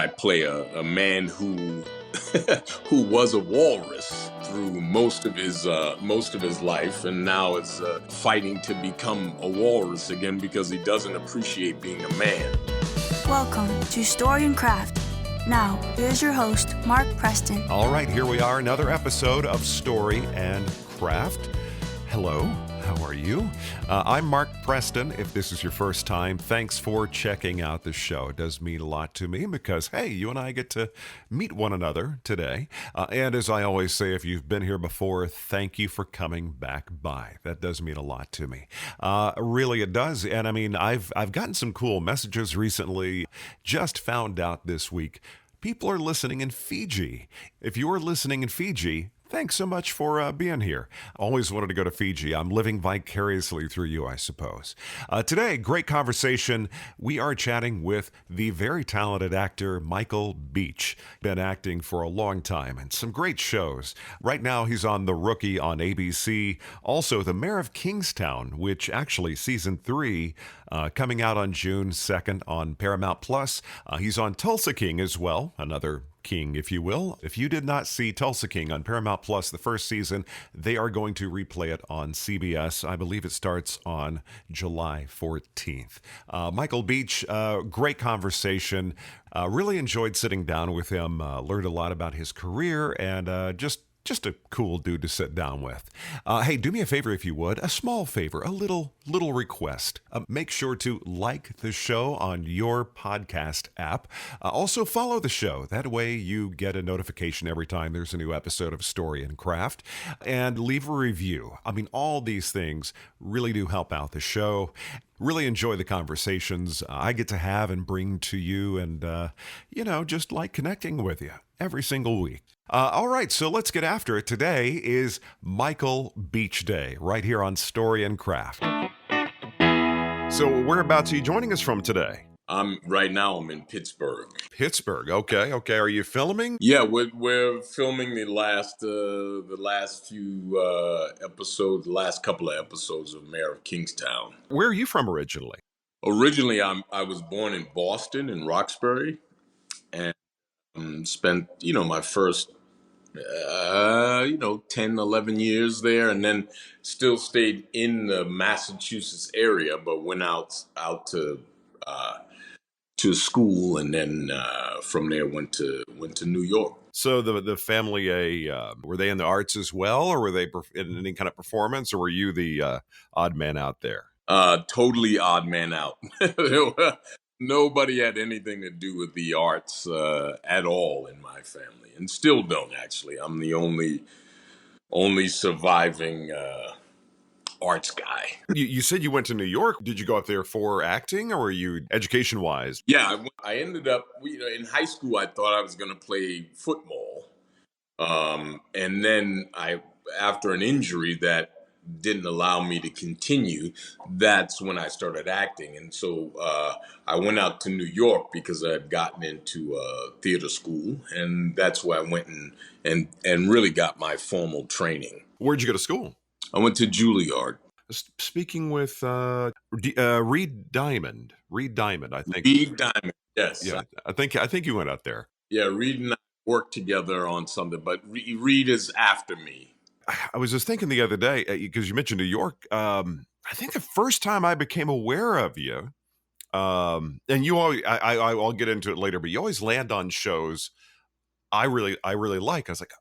I play a man who who was a walrus through most of his life, and now is fighting to become a walrus again because he doesn't appreciate being a man. Welcome to Story and Craft. Now, here's your host, Mark Preston. All right, here we are, another episode of Story and Craft. Hello, how are you? I'm Mark Preston. If this is your first time, thanks for checking out the show. It does mean a lot to me because, hey, you and I get to meet one another today. And as I always say, if you've been here before, thank you for coming back by. That does mean a lot to me. Really, it does. And I mean, I've gotten some cool messages recently. Just found out this week, people are listening in Fiji. If you are listening in Fiji, thanks so much for being here. Always wanted to go to Fiji. I'm living vicariously through you, I suppose. Today, great conversation. We are chatting with the very talented actor Michael Beach. Been acting for a long time and some great shows. Right now, he's on The Rookie on ABC. Also, The Mayor of Kingstown, which actually season 3 coming out on June 2nd on Paramount Plus. He's on Tulsa King as well, another King, if you will. If you did not see Tulsa King on Paramount Plus the first season, they are going to replay it on CBS. I believe it starts on July 14th. Michael Beach, great conversation. Really enjoyed sitting down with him. Learned a lot about his career and just a cool dude to sit down with. Hey, do me a favor if you would, a small favor, a little request. Make sure to like the show on your podcast app. Also follow the show. That way you get a notification every time there's a new episode of Story and Craft. And leave a review. I mean, all these things really do help out the show. Really enjoy the conversations I get to have and bring to you and, just like connecting with you every single week. All right, so let's get after it. Today is Michael Beach Day, right here on Story and Craft. So whereabouts are you joining us from today? Right now I'm in Pittsburgh. Pittsburgh, okay. Are you filming? Yeah, we're filming the last few episodes, the last couple of episodes of Mayor of Kingstown. Where are you from originally? Originally, I was born in Boston, in Roxbury, and spent my first 10, 11 years there, and then still stayed in the Massachusetts area, but went out to school, and then from there went to New York. So the family, were they in the arts as well, or were they in any kind of performance, or were you the odd man out there? Totally odd man out. Nobody had anything to do with the arts at all in my family, and still don't actually. I'm the only surviving arts guy. You said you went to New York. Did you go up there for acting, or were you education-wise? Yeah, I ended up, in high school, I thought I was going to play football. And then after an injury that didn't allow me to continue, that's when I started acting. And so I went out to New York because I had gotten into theater school. And that's where I went and really got my formal training. Where'd you go to school? I went to Juilliard. Speaking with Reed Diamond, I think. Reed Diamond, yes. Yeah, I think you went out there. Yeah, Reed and I worked together on something, but Reed is after me. I was just thinking the other day, because you mentioned New York, I think the first time I became aware of you, and you always, I'll get into it later, but you always land on shows I really like. I was like,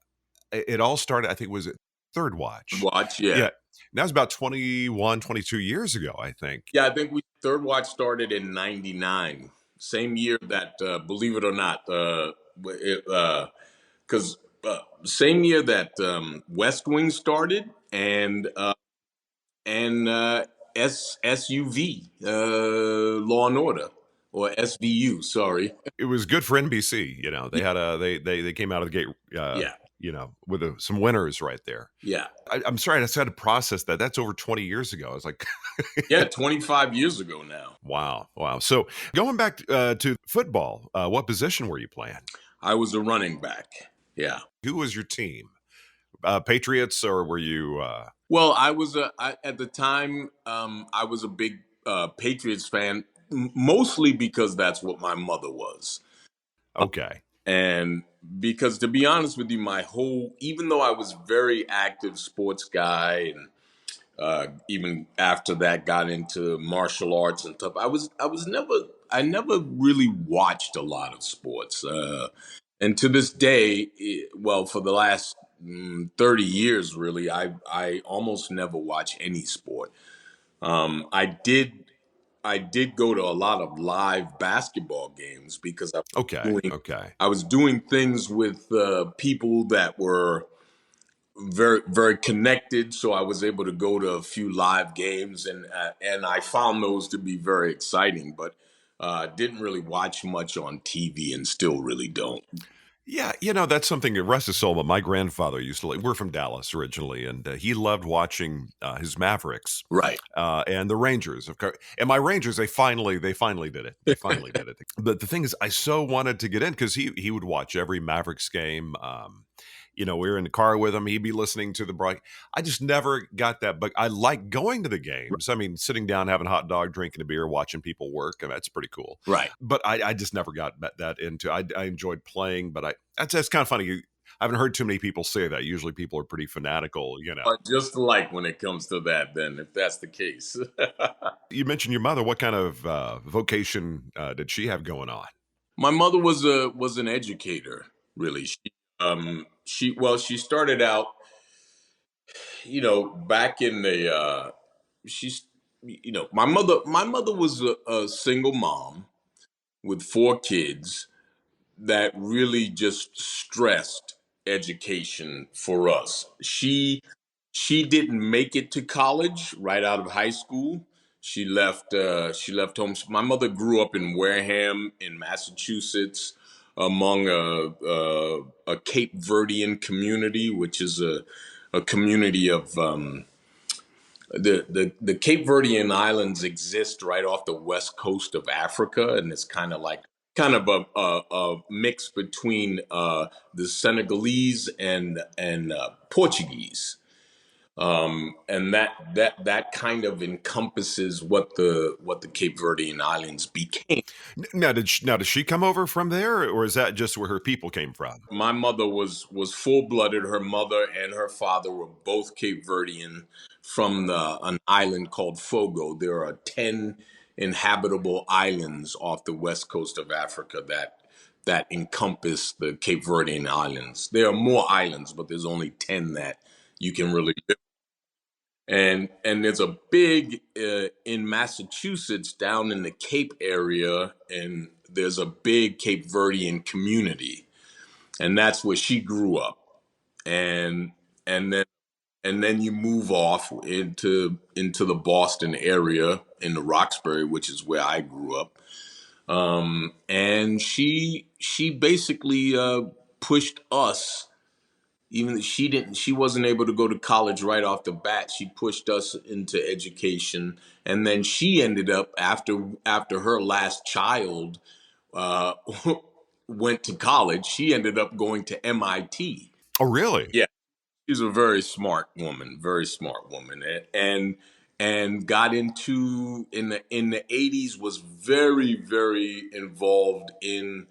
it all started, I think, was it Third Watch? Yeah. That was about 21, 22 years ago, I think. Yeah, I think Third Watch started in 99. Same year that, believe it or not, because same year that West Wing started and SUV, Law and Order, or SVU, sorry. It was good for NBC. They had they came out of the gate. With some winners right there. Yeah. I'm sorry, I just had to process that. That's over 20 years ago. I was like, yeah, 25 years ago now. Wow. So going back to football, what position were you playing? I was a running back. Yeah. Who was your team? Patriots, or were you? Well, at the time, I was a big Patriots fan, mostly because that's what my mother was. Okay. And because to be honest with you, even though I was very active sports guy, and even after that got into martial arts and stuff, I never really watched a lot of sports. And to this day, well, for the last 30 years, really, I almost never watch any sport. I did go to a lot of live basketball games because Okay. Okay. I was doing things with people that were very very connected, so I was able to go to a few live games, and I found those to be very exciting. But didn't really watch much on TV, and still really don't. Yeah, that's something that rest his soul. But my grandfather used to like. We're from Dallas originally, and he loved watching his Mavericks Right. and the Rangers, of course. And my Rangers, they finally did it. They finally did it. But the thing is, I so wanted to get in because he would watch every Mavericks game. We were in the car with him. He'd be listening to the broadcast. I just never got that. But I like going to the games. I mean, sitting down, having a hot dog, drinking a beer, watching people work. I mean, that's pretty cool. Right. But I just never got that into. I enjoyed playing, but that's kind of funny. I haven't heard too many people say that. Usually, people are pretty fanatical. But just like when it comes to that, then if that's the case. You mentioned your mother. What kind of vocation did she have going on? My mother was an educator, really. She started out, back in the she's my mother was a single mom with four kids that really just stressed education for us. She didn't make it to college right out of high school. She left home. My mother grew up in Wareham in Massachusetts, among a Cape Verdean community, which is a community of the Cape Verdean Islands exist right off the west coast of Africa, and it's kind of a mix between the Senegalese and Portuguese, and that kind of encompasses what the Cape Verdean Islands became. Now, does she come over from there, or is that just where her people came from? My mother was full blooded. Her mother and her father were both Cape Verdean from an island called Fogo. There are 10 inhabitable islands off the west coast of Africa that encompass the Cape Verdean Islands. There are more islands, but there's only 10 that you can really live. And there's a big in Massachusetts down in the Cape area, and there's a big Cape Verdean community, and that's where she grew up. And and then and then you move off into the Boston area in the Roxbury, which is where I grew up. And she basically pushed us. Even though she wasn't able to go to college right off the bat. She pushed us into education, and then she ended up after her last child uh, went to college. She ended up going to MIT. Oh, really? Yeah, she's a very smart woman, and got into in the 80s, was very very involved in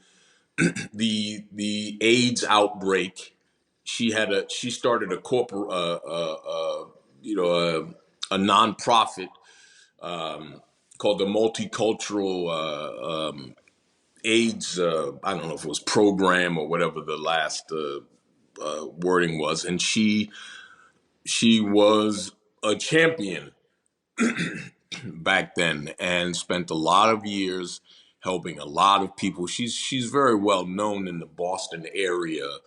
the AIDS outbreak. She started a corporate a nonprofit called the Multicultural AIDS, I don't know if it was program or whatever the last wording was, and she was a champion back then, and spent a lot of years helping a lot of people. She's very well known in the Boston area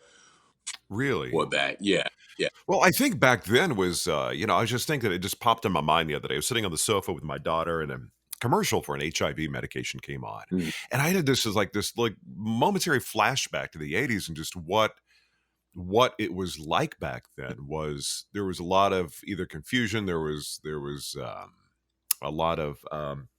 Really? for that. Yeah, yeah. Well, I think back then was, I was just thinking, it just popped in my mind the other day. I was sitting on the sofa with my daughter, and a commercial for an HIV medication came on. Mm. And I had this like momentary flashback to the 80s and just what it was like back then. Was there was a lot of either confusion, there was a lot of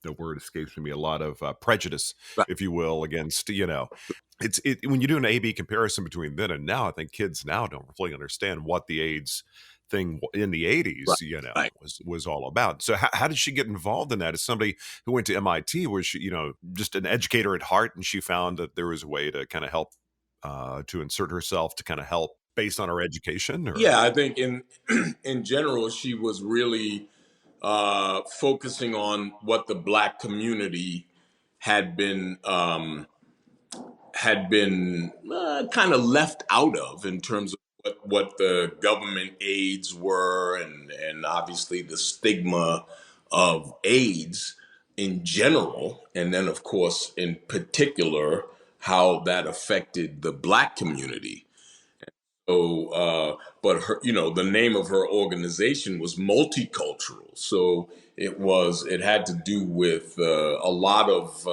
the word escapes me, a lot of prejudice, Right. if you will, against when you do an A/B comparison between then and now. I think kids now don't fully understand what the AIDS thing in the Right. 80s, Right. was all about. So how did she get involved in that? As somebody who went to MIT, was she, just an educator at heart, and she found that there was a way to kind of help to insert herself to kind of help based on her education, or Yeah, I think in in general, she was really focusing on what the Black community had been kind of left out of in terms of what the government aids were, and obviously the stigma of AIDS in general, and then of course in particular how that affected the Black community. So, but her, the name of her organization was multicultural. So it had to do with a lot of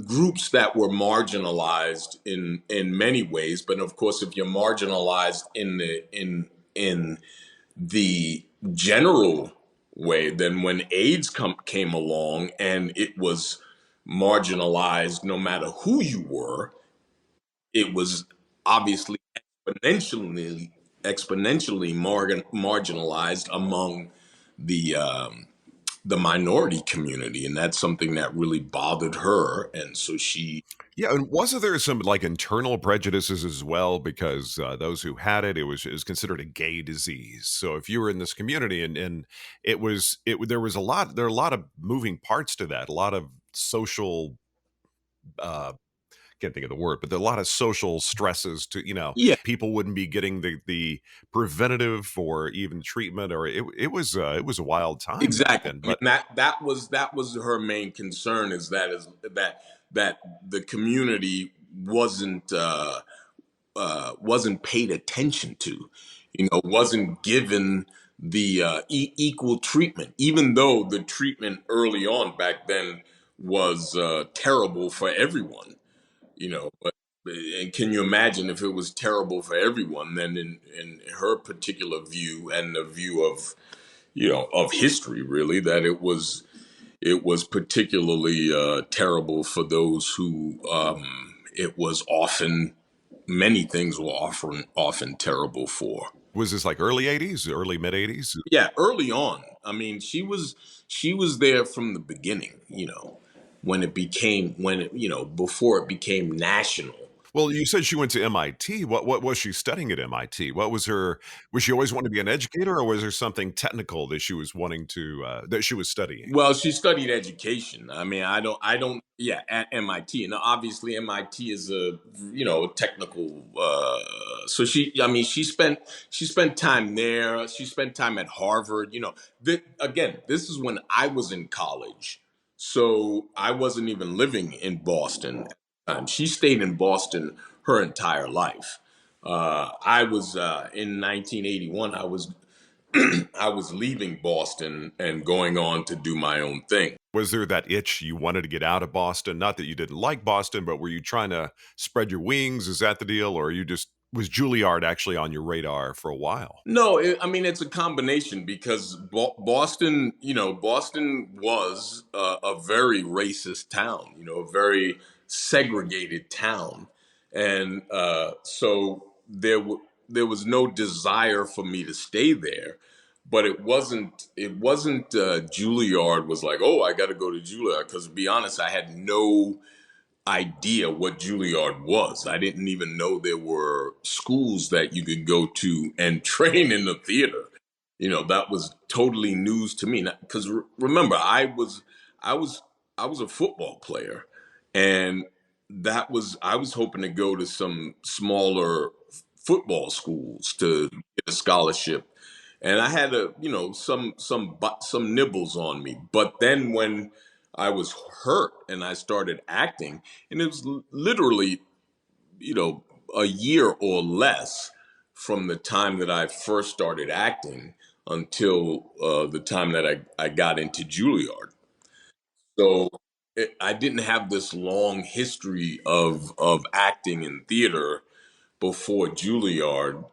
groups that were marginalized in many ways. But of course, if you're marginalized in the general way, then when AIDS came along and it was marginalized, no matter who you were, it was obviously exponentially marginalized among the minority community, and that's something that really bothered her. And so she, yeah, and wasn't there some like internal prejudices as well? Because those who had it was considered a gay disease. So if you were in this community, and there are a lot of moving parts to that, a lot of social uh, can't think of the word, but there are a lot of social stresses to, yeah, people wouldn't be getting the preventative or even treatment, or it was a wild time back exactly. then. I mean, But that was her main concern, that the community wasn't paid attention to, wasn't given the equal treatment, even though the treatment early on back then was terrible for everyone. But and can you imagine if it was terrible for everyone? Then in her particular view, and the view of of history, really, that it was particularly terrible for those who it was often many things were often terrible for. was this like early 80s, early mid 80s? Yeah, early on. I mean, she was there from the beginning. Before it became national. Well, you said she went to MIT. What was she studying at MIT? Was she always wanting to be an educator, or was there something technical that she was wanting to that she was studying? Well, she studied education. I mean, yeah, at MIT. And obviously MIT is a, technical, so she spent time there. She spent time at Harvard, again, this is when I was in college. So I wasn't even living in Boston at the time. She stayed in Boston her entire life. I was in 1981. I was leaving Boston and going on to do my own thing. Was there that itch you wanted to get out of Boston? Not that you didn't like Boston, but were you trying to spread your wings? Is that the deal, or was Juilliard actually on your radar for a while? No, I mean it's a combination because Boston, Boston was a very racist town, a very segregated town, and so there was no desire for me to stay there. But it wasn't Juilliard was like, oh, I got to go to Juilliard, because to be honest, I had no idea what Juilliard was. I didn't even know there were schools that you could go to and train in the theater. That was totally news to me. Because remember, I was I was a football player, and I was hoping to go to some smaller football schools to get a scholarship, and I had some nibbles on me. But then when I was hurt and I started acting, and it was literally, you know, a year or less from the time that I first started acting until the time that I got into Juilliard. So I didn't have this long history of acting in theater before Juilliard,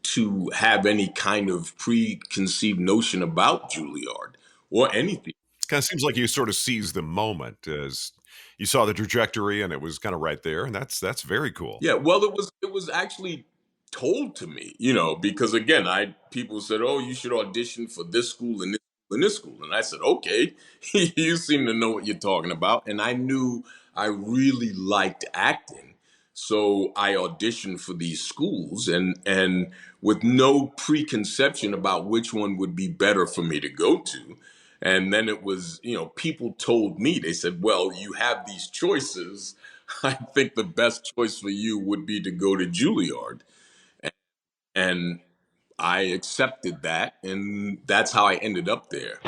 to have any kind of preconceived notion about Juilliard or anything. It kind of seems like you sort of seized the moment as you saw the trajectory, and it was kind of right there, and that's very cool. Yeah, well, it was actually told to me, because again, people said, "Oh, you should audition for this school and this school and this school," and I said, "Okay, you seem to know what you're talking about." And I knew I really liked acting, so I auditioned for these schools, and with no preconception about which one would be better for me to go to. And then it was, people told me, they said, "Well, you have these choices. I think the best choice for you would be to go to Juilliard." And I accepted that, and that's how I ended up there.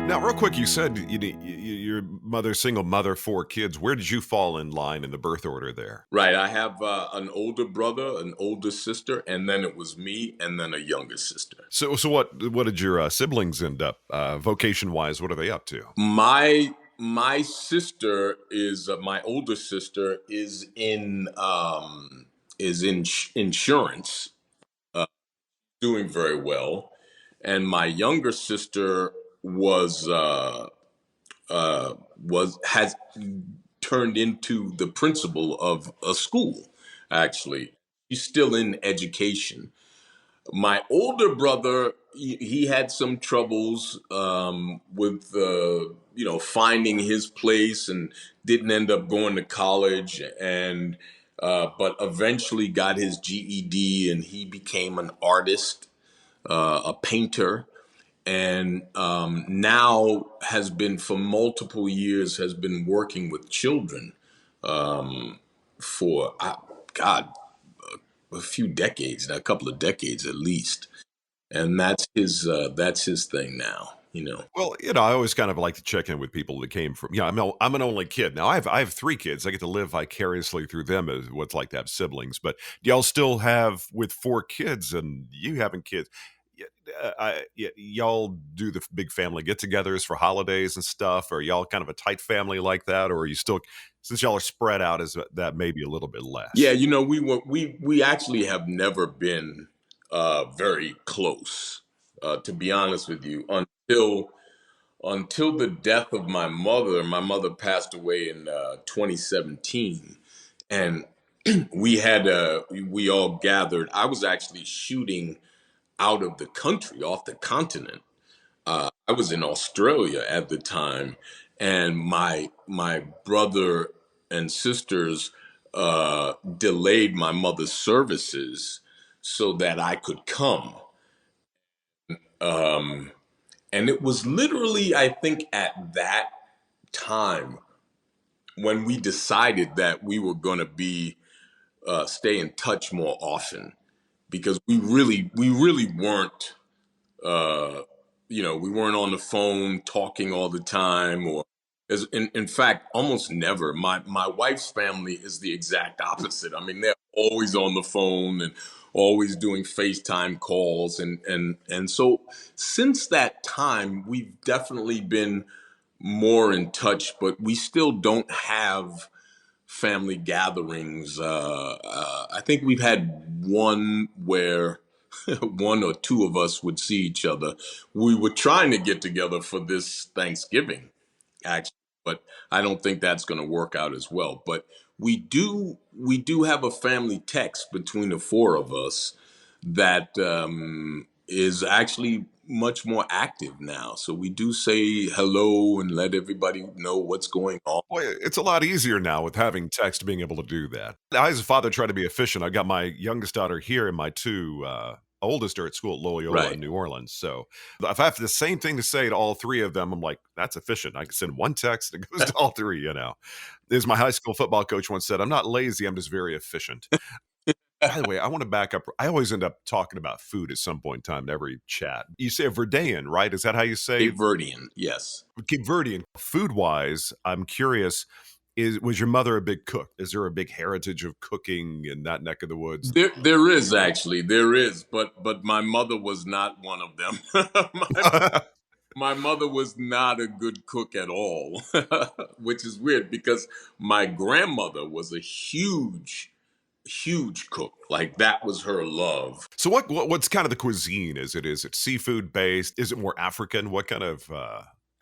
Now, real quick, you said your mother, single mother, 4 kids. Where did you fall in line in the birth order there? Right. I have an older brother, an older sister, and then it was me, and then a younger sister. So what did your siblings end up vocation wise? What are they up to? My sister is my older sister is in insurance, doing very well, and my younger sister was has turned into the principal of a school. Actually, she's still in education. My older brother, he had some troubles with finding his place, and didn't end up going to college, and but eventually got his GED, and he became an artist, a painter, and now has been for multiple years has been working with children for God, a few decades, a couple of decades at least, and that's his thing now. Well, I always kind of like to check in with people that came from. I'm an only kid now. I have 3 kids. I get to live vicariously through them as what's like to have siblings. But do y'all still have with 4 kids and you having kids? Y'all do the big family get-togethers for holidays and stuff? Or y'all kind of a tight family like that? Or are you still, since y'all are spread out, is that maybe a little bit Yeah, less? we actually have never been very close, to be honest with you, until the death of my mother. My mother passed away in 2017, and we all gathered. I was actually shooting out of the country, off the continent. I was in Australia at the time, and my brother and sisters delayed my mother's services so that I could come. Um, and it was literally, I think, at that time when we decided that we were going to be stay in touch more often, because we really weren't uh, we weren't on the phone talking all the time, or in fact, almost never. My wife's family is the exact opposite. I mean, they're always on the phone and always doing FaceTime calls, and so since that time, we've definitely been more in touch, but we still don't have family gatherings. I think we've had one where one or two of us would see each other. We were trying to get together for this Thanksgiving, actually, but I don't think that's going to work out as well. But we do have a family text between the four of us that is actually much more active now. So we do say hello and let everybody know what's going on. Well, it's a lot easier now with having text, being able to do that. I, as a father, try to be efficient. I got my youngest daughter here, and my 2 oldest are at school at Loyola in Right. New Orleans. So if I have the same thing to say to all 3 of them, I'm like, that's efficient. I can send one text that goes to all 3. As my high school football coach once said, I'm not lazy, I'm just very efficient. By the way, I want to back up. I always end up talking about food at some point in time in every chat. You say Verdean, right? Is that how you say Cape Verdean, yes. Cape Verdean? Food wise, I'm curious. Was your mother a big cook? Is there a big heritage of cooking in that neck of the woods? There is actually, there is, but my mother was not one of them. my, my mother was not a good cook at all, which is weird because my grandmother was a huge cook. Like, that was her love. So what's kind of the cuisine? Is it seafood based? Is it more African? What kind of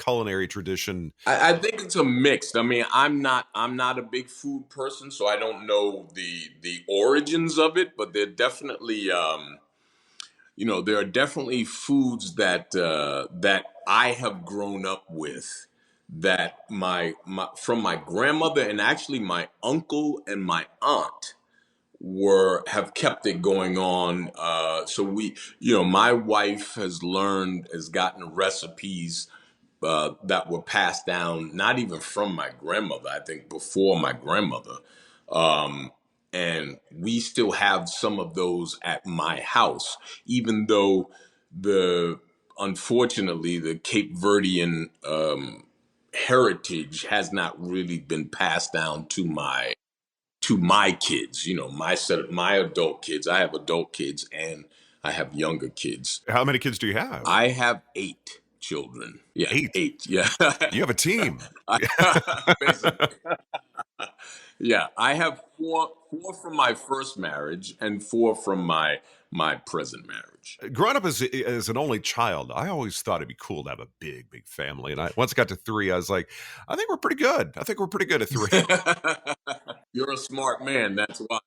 culinary tradition? I think it's a mix. I mean, I'm not a big food person, so I don't know the origins of it, but they're definitely there are definitely foods that I have grown up with that my from my grandmother and actually my uncle and my aunt were have kept it going on. So my wife has gotten recipes that were passed down, not even from my grandmother, I think before my grandmother. Um, and we still have some of those at my house, even though unfortunately, the Cape Verdean heritage has not really been passed down to my kids. My adult kids. I have adult kids and I have younger kids. How many kids do you have? I have 8 children. Yeah, 8. 8. Yeah. You have a team. Basically. Yeah, I have four from my first marriage and 4 from my present marriage. Growing up as an only child, I always thought it'd be cool to have a big family. And once I got to 3, I was like, I think we're pretty good. I think we're pretty good at 3. You're a smart man. That's why.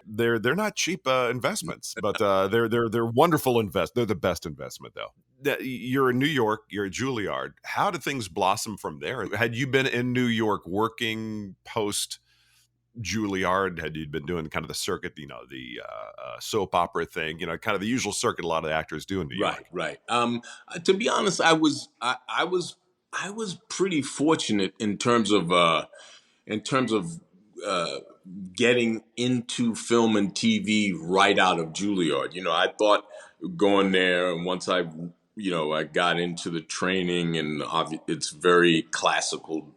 They're not cheap investments, but they're wonderful They're the best investment though. You're in New York. You're at Juilliard. How did things blossom from there? Had you been in New York working post Juilliard? Had you been doing kind of the circuit, the soap opera thing, kind of the usual circuit a lot of actors do in New York? Right. To be honest, I was pretty fortunate in terms of uh, getting into film and TV right out of Juilliard. I thought going there, and once I got into the training, and it's very classical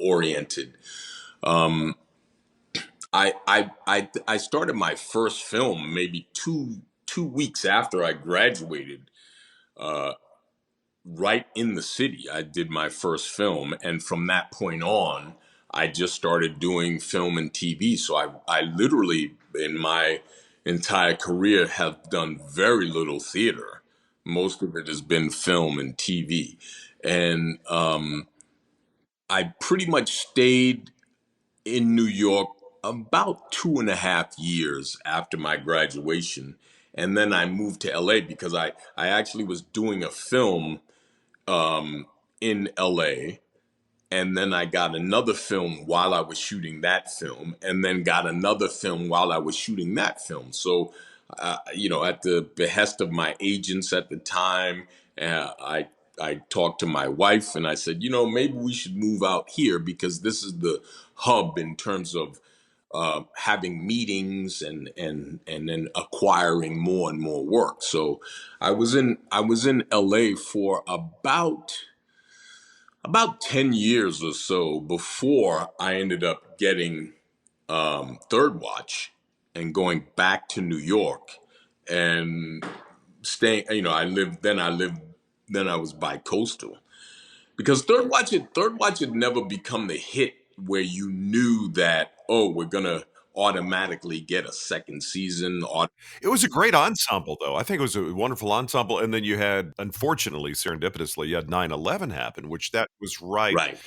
oriented. I started my first film maybe two weeks after I graduated. Right in the city, I did my first film, and from that point on, I just started doing film and TV. So I literally, in my entire career, have done very little theater. Most of it has been film and TV, and I pretty much stayed in New York about 2.5 years after my graduation, and then I moved to LA because I actually was doing a film in LA, and then I got another film while I was shooting that film, and then got another film while I was shooting that film. So, at the behest of my agents at the time, I talked to my wife and I said, maybe we should move out here because this is the hub in terms of having meetings and then acquiring more and more work. So I was in LA for about 10 years or so before I ended up getting Third Watch and going back to New York and staying. Then I was bi-coastal because Third Watch had never become the hit where you knew that, oh, we're gonna automatically get a second season. It was a great ensemble, though. I think it was a wonderful ensemble. And then you had, unfortunately, serendipitously, you had 9/11 happen, which that was right. Right.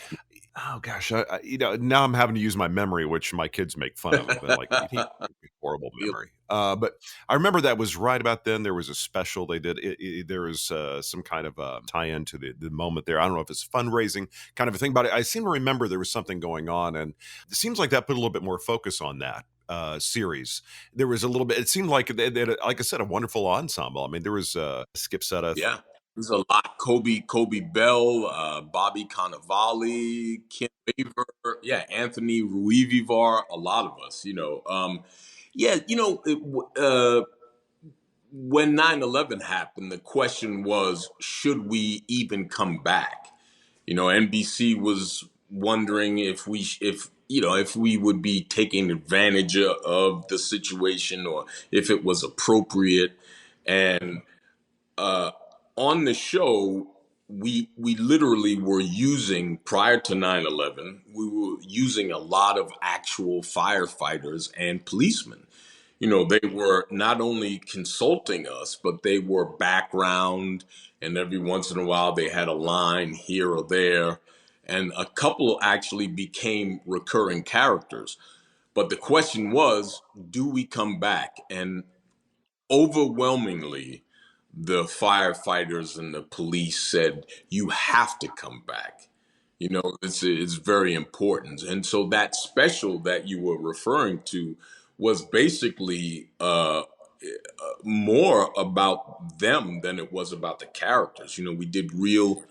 Oh gosh, now I'm having to use my memory, which my kids make fun of. But like, you need a horrible memory. But I remember that was right about then. There was a special they did. There was some kind of tie-in to the moment there. I don't know if it's fundraising kind of a thing, but I seem to remember there was something going on, and it seems like that put a little bit more focus on that series. There was a little bit. It seemed like they had, like I said, a wonderful ensemble. I mean, there was Skip Setta. Yeah. There's a lot. Kobe Bell, Bobby Cannavale, Kim Weaver, yeah, Anthony Ruivivar, a lot of us, yeah, when 9/11 happened, the question was, should we even come back? NBC was wondering if we would be taking advantage of the situation or if it was appropriate. And on the show, we literally were using, prior to 9/11, we were using a lot of actual firefighters and policemen. They were not only consulting us, but they were background and every once in a while they had a line here or there, and a couple actually became recurring characters. But the question was, do we come back? And overwhelmingly, the firefighters and the police said, you have to come back. You know, it's very important. And so that special that you were referring to was basically more about them than it was about the characters. You know, we did real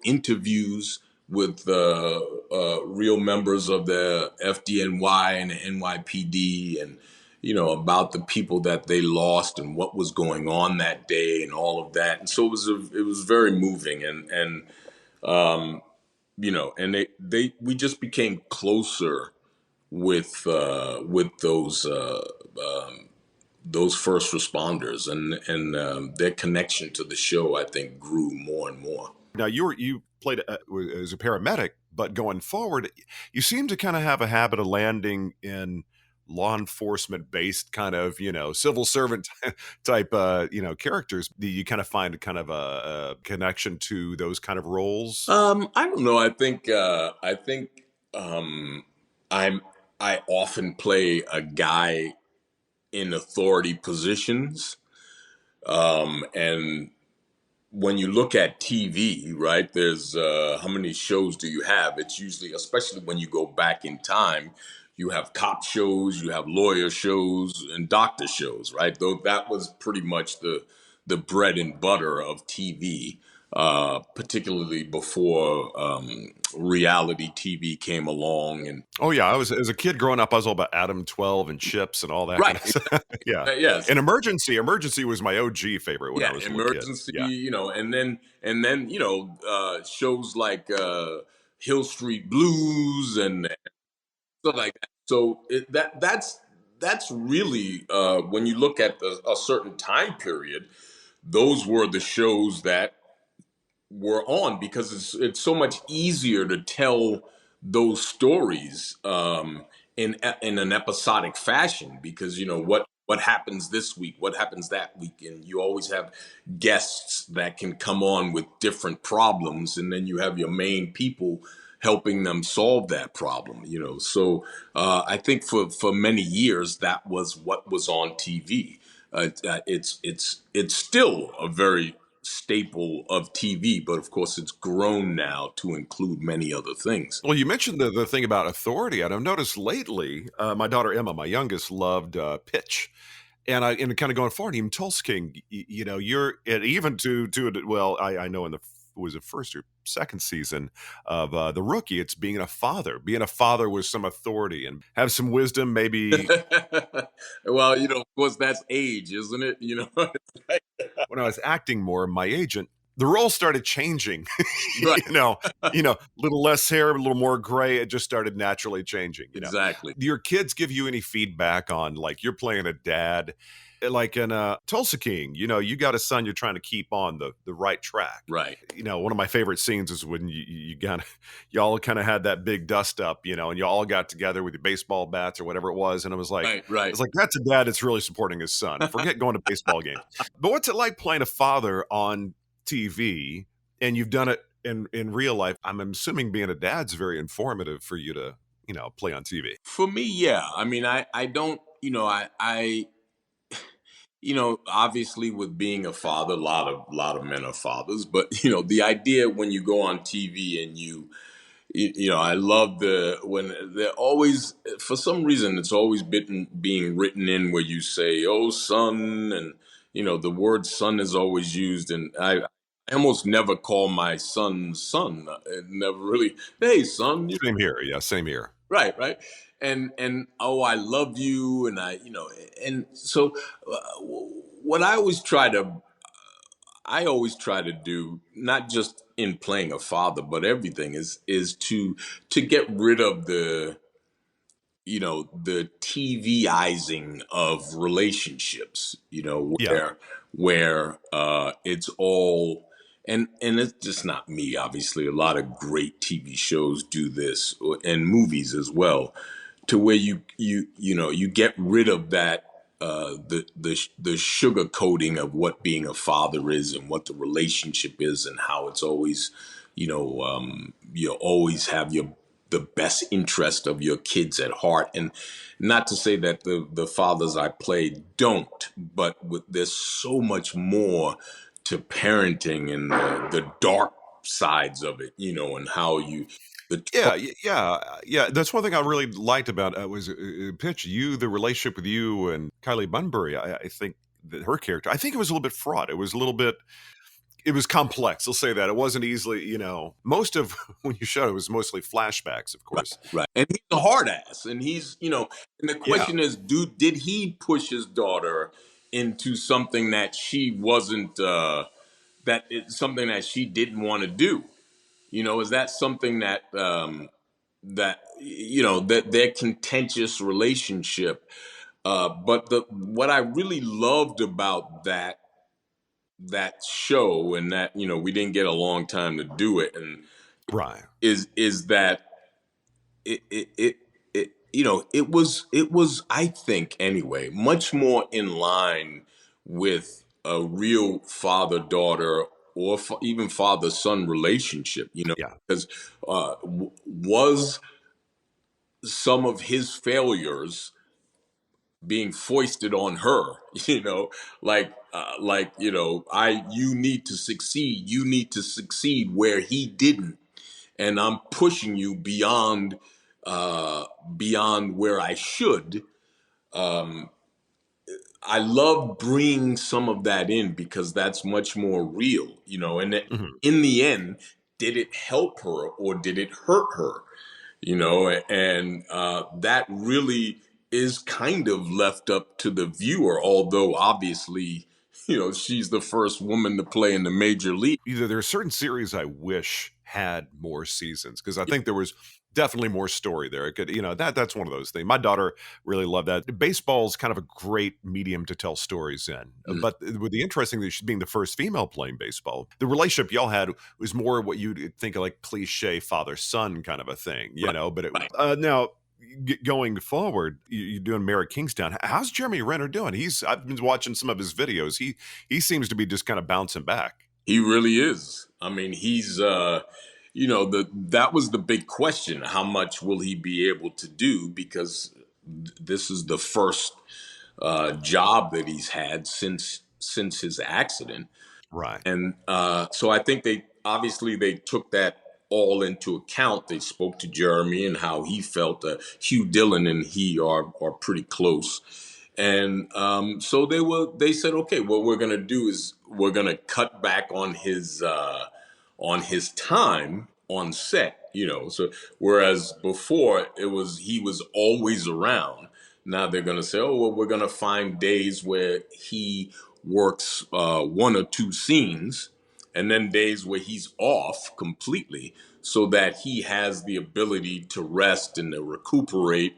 interviews with real members of the FDNY and the NYPD, and you know, about the people that they lost and what was going on that day and all of that. And so it was very moving, and you know, and we just became closer with those first responders, and their connection to the show, I think, grew more and more. Now you played as a paramedic, but going forward, you seem to kind of have a habit of landing in law enforcement based kind of, you know, civil servant type, you know, characters. Do you kind of find kind of a connection to those kind of roles? I don't know. I think I often play a guy in authority positions, and when you look at TV, right, there's how many shows do you have? It's usually, especially when you go back in time, you have cop shows, you have lawyer shows, and doctor shows, right? Though that was pretty much the bread and butter of TV, particularly before reality TV came along. And oh yeah, I was as a kid growing up, I was all about Adam 12 and Chips and all that. right, Kind of stuff. Yeah, yes, and Emergency was my OG favorite when I was a little kid. Emergency, Yeah. you know, and then you know, shows like Hill Street Blues and stuff like that. So that's really when you look at a certain time period, those were the shows that were on, because it's so much easier to tell those stories in an episodic fashion, because you know what happens this week, what happens that week, and you always have guests that can come on with different problems, and then you have your main people helping them solve that problem. You know, so I think for many years that was what was on TV. It's still a very staple of TV, but of course it's grown now to include many other things. Well, you mentioned the thing about authority, and I've noticed lately, my daughter Emma, my youngest, loved Pitch. And kind of going forward, even Tulsa King, you know, you're and even to well, I know in the was the first or second season of The Rookie, it's being a father with some authority and have some wisdom, maybe. Well, you know, of course that's age, isn't it? You know, When I was acting more, my agent, the role started changing. right. you know, a little less hair, a little more gray. It just started naturally changing. You know? Exactly. Do your kids give you any feedback on, like, you're playing a dad, like in Tulsa King? You know, you got a son you're trying to keep on the right track. Right. You know, one of my favorite scenes is when y'all kind of had that big dust up, you know, and you all got together with your baseball bats or whatever it was, and it was like, right. It's like, that's a dad that's really supporting his son. Forget going to baseball games. But what's it like playing a father on TV, and you've done it in real life? I'm assuming being a dad's very informative for you to, you know, play on TV. For me, yeah. I mean, I don't, you know, I you know, obviously with being a father, a lot of men are fathers, but you know, the idea when you go on TV and you know, I love when they're always, for some reason, it's always being written in where you say, "Oh, son," and you know, the word "son" is always used, and I almost never call my son son. It never really, "Hey, son." Same here. Yeah, same here. Right. And oh, I love you, and you know, and so what I always try to do, not just in playing a father, but everything is to get rid of the, you know, the TVizing of relationships, you know, Yeah. where it's all, and it's just not me, obviously. A lot of great TV shows do this, and movies as well, to where you know, you get rid of that the sugar coating of what being a father is and what the relationship is and how it's always, you always have the best interest of your kids at heart. And not to say that the fathers I play don't, but there's so much more to parenting and the dark sides of it, and how the Yeah, yeah. That's one thing I really liked about was Pitch. The relationship with you and Kylie Bunbury. I think that her character. I think it was a little bit fraught. It was a little bit. It was complex. I'll say that it wasn't easily. Most of when you showed it was mostly flashbacks, of right, course. right. And he's a hard ass. And and the Yeah, question is, did he push his daughter into something that she wasn't, that it's something that she didn't want to do? Is that something that their contentious relationship? But what I really loved about that show, and that, we didn't get a long time to do it, and right. is that it was, I think anyway, much more in line with a real father daughter, or even father son relationship, Yeah. because was some of his failures being foisted on her, I you need to succeed, where he didn't, and I'm pushing you beyond where I should. I love bringing some of that in because that's much more real, and Mhm. in the end, did it help her or did it hurt her? And that really is kind of left up to the viewer, although obviously, she's the first woman to play in the major league. Either there are certain series I wish had more seasons because I think there was definitely more story there. It could, that's one of those things. My daughter really loved that. Baseball's kind of a great medium to tell stories in. Mm. But with the interesting thing, she being the first female playing baseball, the relationship y'all had was more what you'd think of like cliche father son kind of a thing, Right, But right. now going forward, you're doing Mary Kingstown. How's Jeremy Renner doing? I've been watching some of his videos. He seems to be just kind of bouncing back. He really is. I mean, he's that was the big question. How much will he be able to do? Because this is the first job that he's had since his accident. Right. And so I think they took that all into account. They spoke to Jeremy and how he felt. Hugh Dillon and he are pretty close, and so they said, okay, what we're gonna do is we're gonna cut back on his time on set. So whereas before he was always around. Now they're gonna say, oh well, we're gonna find days where he works one or two scenes, and then days where he's off completely, so that he has the ability to rest and to recuperate,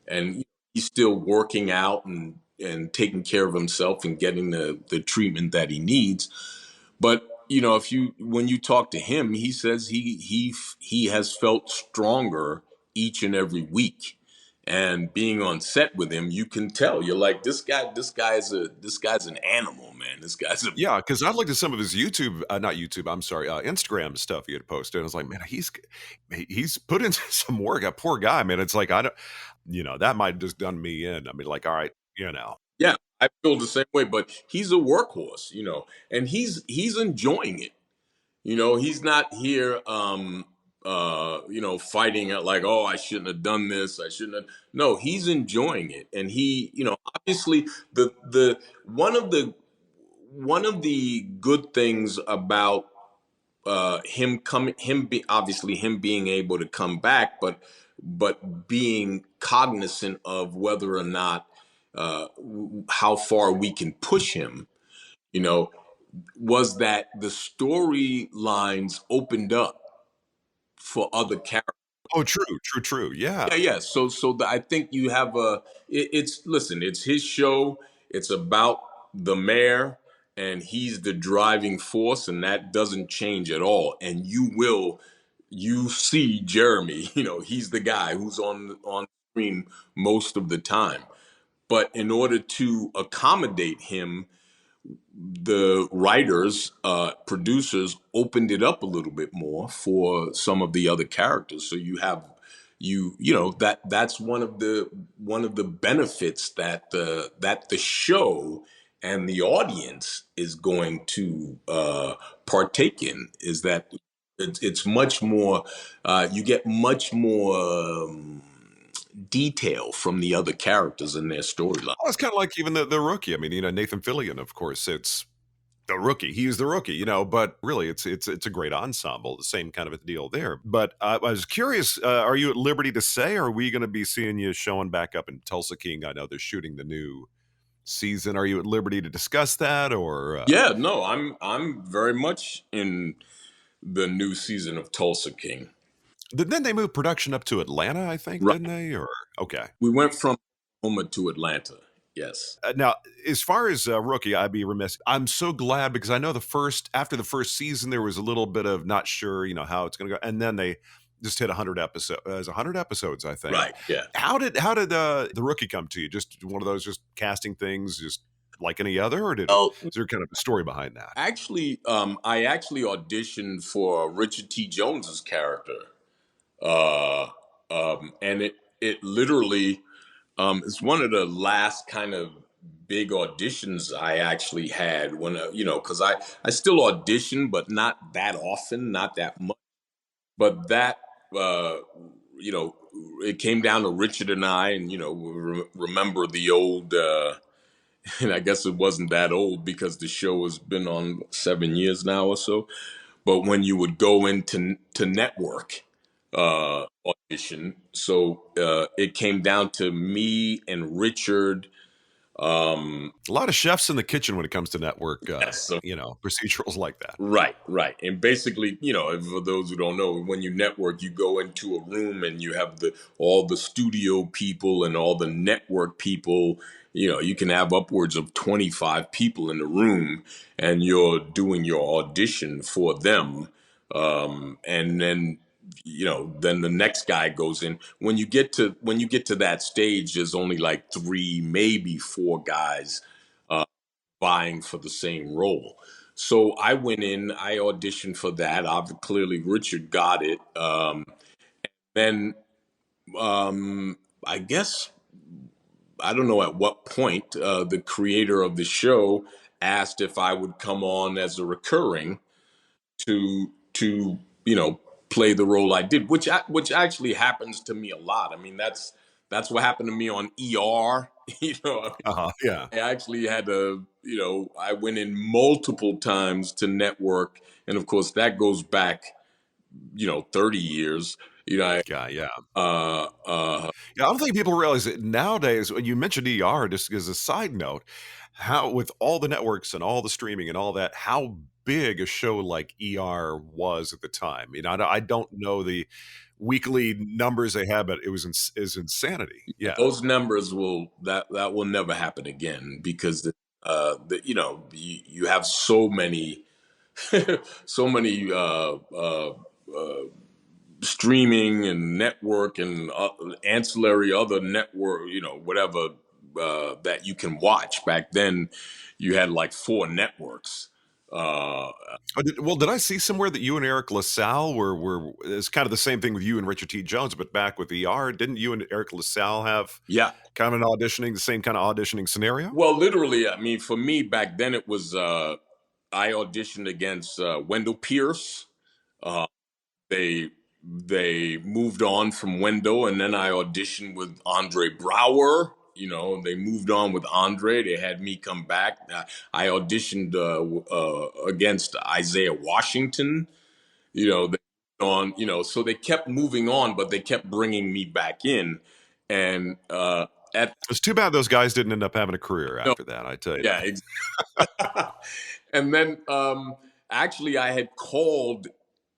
and he's still working out and taking care of himself and getting the treatment that he needs. But if when you talk to him, he says he has felt stronger each and every week. And being on set with him, you can tell. You're like, this guy's an animal, man. This guy's a Yeah, because I looked at some of his YouTube, not YouTube, I'm sorry, Instagram stuff he had posted. And I was like, man, he's put in some work. That poor guy, man. It's like I don't, that might have just done me in. I mean, like, all right, Yeah, I feel the same way. But he's a workhorse, and he's enjoying it. He's not here, fighting it like, oh, I shouldn't have done this. I shouldn't have. No, he's enjoying it, and he, obviously the one of the good things about him being able to come back, but being cognizant of whether or not how far we can push him, you know, was that the storylines opened up for other characters. Oh, true, true, true. Yeah. Yeah, yeah. I think you have listen, it's his show. It's about the mayor, and he's the driving force, and that doesn't change at all. And you see Jeremy, he's the guy who's on screen most of the time. But in order to accommodate him, the writers, producers opened it up a little bit more for some of the other characters. So you have you know that's one of the benefits that the show and the audience is going to partake in, is that it's much more, you get much more detail from the other characters and their storyline. Well, it's kind of like even the rookie. I mean, Nathan Fillion, of course, it's the rookie. He's the rookie, but really, it's a great ensemble. The same kind of a deal there. But I was curious, are you at liberty to say, or are we going to be seeing you showing back up in Tulsa King? I know they're shooting the new season. Are you at liberty to discuss that, or? Yeah, no, I'm very much in the new season of Tulsa King. Then they moved production up to Atlanta, I think, Right. didn't they? Or okay. We went from Oklahoma to Atlanta. Yes. Now, as far as rookie, I'd be remiss. I'm so glad because I know after the first season, there was a little bit of not sure, how it's going to go, and then they just hit 100 episodes. 100 episodes, I think. Right. Yeah. How did the rookie come to you? Just one of those just casting things, just like any other, or is there kind of a story behind that? Actually, I actually auditioned for Richard T. Jones's character, and it literally is one of the last kind of big auditions I actually had when because I still audition, but not that often, not that much. But that uh, it came down to Richard and I, and we remember the old. And I guess it wasn't that old because the show has been on 7 years now or so. But when you would go into network audition, so it came down to me and Richard. A lot of chefs in the kitchen when it comes to network, Yes, so procedurals like that. right. And basically, for those who don't know, when you network, you go into a room and you have all the studio people and all the network people. You can have upwards of 25 people in the room, and you're doing your audition for them. And then the next guy goes in. When you get to that stage, there's only like 3, maybe 4 guys vying for the same role. So I went in, I auditioned for that. Clearly, Richard got it. Then I guess, I don't know at what point, the creator of the show asked if I would come on as a recurring to play the role I did, which actually happens to me a lot. I mean, that's what happened to me on ER. Yeah. I actually had I went in multiple times to network. And of course, that goes back, 30 years. Yeah. Uh, uh, Yeah, I don't think people realize that nowadays, when you mentioned ER, just as a side note, how with all the networks and all the streaming and all that, how big a show like ER was at the time. I don't know the weekly numbers they had, but it was is insanity. Yeah. those numbers that will never happen again, because you have so many, so many streaming and network and ancillary other network, whatever that you can watch. Back then, you had like 4 networks. Did I see somewhere that you and Eric LaSalle were it's kind of the same thing with you and Richard T. Jones, but back with ER, didn't you and Eric LaSalle have Yeah. kind of the same kind of auditioning scenario? Well, literally, I mean, for me back then, it was I auditioned against Wendell Pierce. Uh, they moved on from Wendell, and then I auditioned with Andre Brower. They moved on with Andre. They had me come back. I auditioned against Isaiah Washington. They so they kept moving on, but they kept bringing me back in. And It's too bad those guys didn't end up having a career after that, I tell you. yeah, and then actually, I had called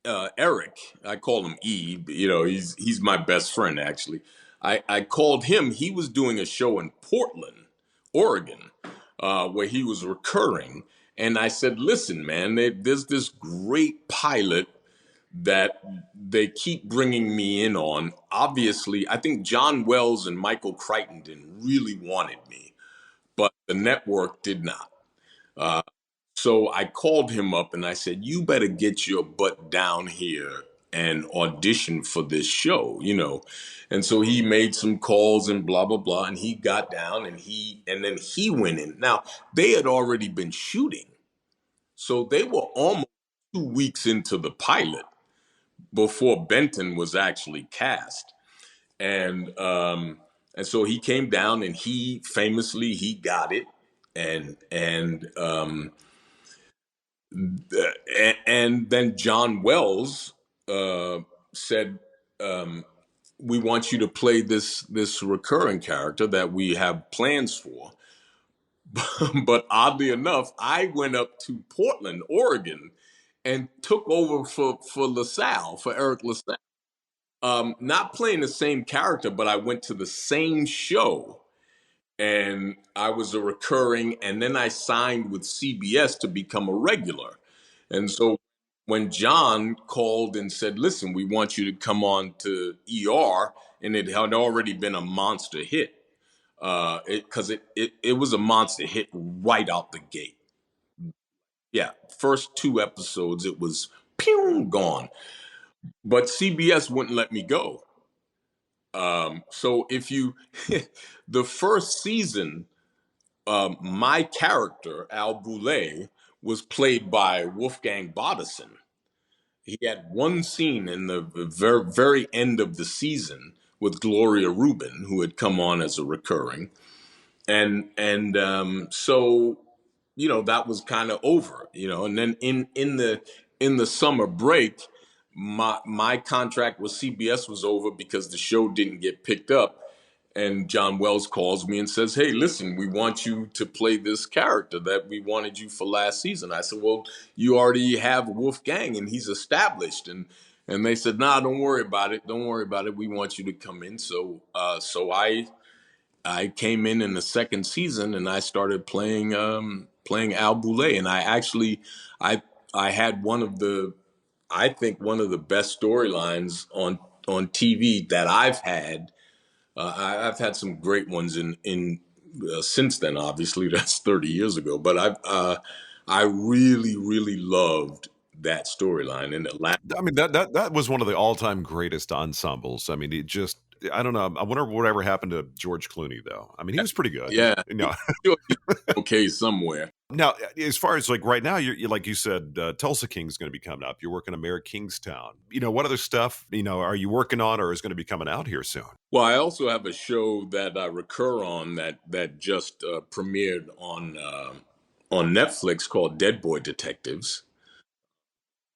Eric. I call him E. But, he's my best friend. Actually, I called him. He was doing a show in Portland, Oregon, where he was recurring. And I said, "Listen, man, there's this great pilot that they keep bringing me in on. Obviously, I think John Wells and Michael Crichton really wanted me, but the network did not. So I called him up and I said, "You better get your butt down here and audition for this show, you know." And so he made some calls and blah blah blah, and he got down and then he went in. Now they had already been shooting, so they were almost 2 weeks into the pilot before Benton was actually cast. And so he came down and he famously he got it, and and then John Wells said, "We want you to play this recurring character that we have plans for." But oddly enough, I went up to Portland, Oregon, and took over for LaSalle, for Eric LaSalle. Not playing the same character, but I went to the same show, and I was a recurring, and then I signed with CBS to become a regular. And so when John called and said, "Listen, we want you to come on to ER," and it had already been a monster hit, it was a monster hit right out the gate. Yeah, first 2 episodes, it was pew gone. But CBS wouldn't let me go. So if you, the first season, my character Al Boulay was played by Wolfgang Bodison. He had one scene in the very end of the season with Gloria Rubin, who had come on as a recurring, and so that was kind of over, and then in the summer break, my contract with CBS was over because the show didn't get picked up. And John Wells calls me and says, "Hey, listen, we want you to play this character that we wanted you for last season." I said, "Well, you already have Wolfgang and he's established." And they said, "Nah, don't worry about it. Don't worry about it. We want you to come in." So I came in the second season and I started playing Al Boulay. And I I had I think one of the best storylines on TV that I've had. I've had some great ones in since then. Obviously, that's 30 years ago. But I really loved that storyline. And the last, I mean, that was one of the all-time greatest ensembles. I mean, it just I don't know. I wonder whatever happened to George Clooney, though. I mean, he was pretty good. yeah, No. sure he's okay somewhere. Now, as far as like right now, you're like you said, Tulsa King is going to be coming up. You're working on Mayor Kingstown. What other stuff are you working on, or is going to be coming out here soon? Well, I also have a show that I recur on that just premiered on Netflix called Dead Boy Detectives,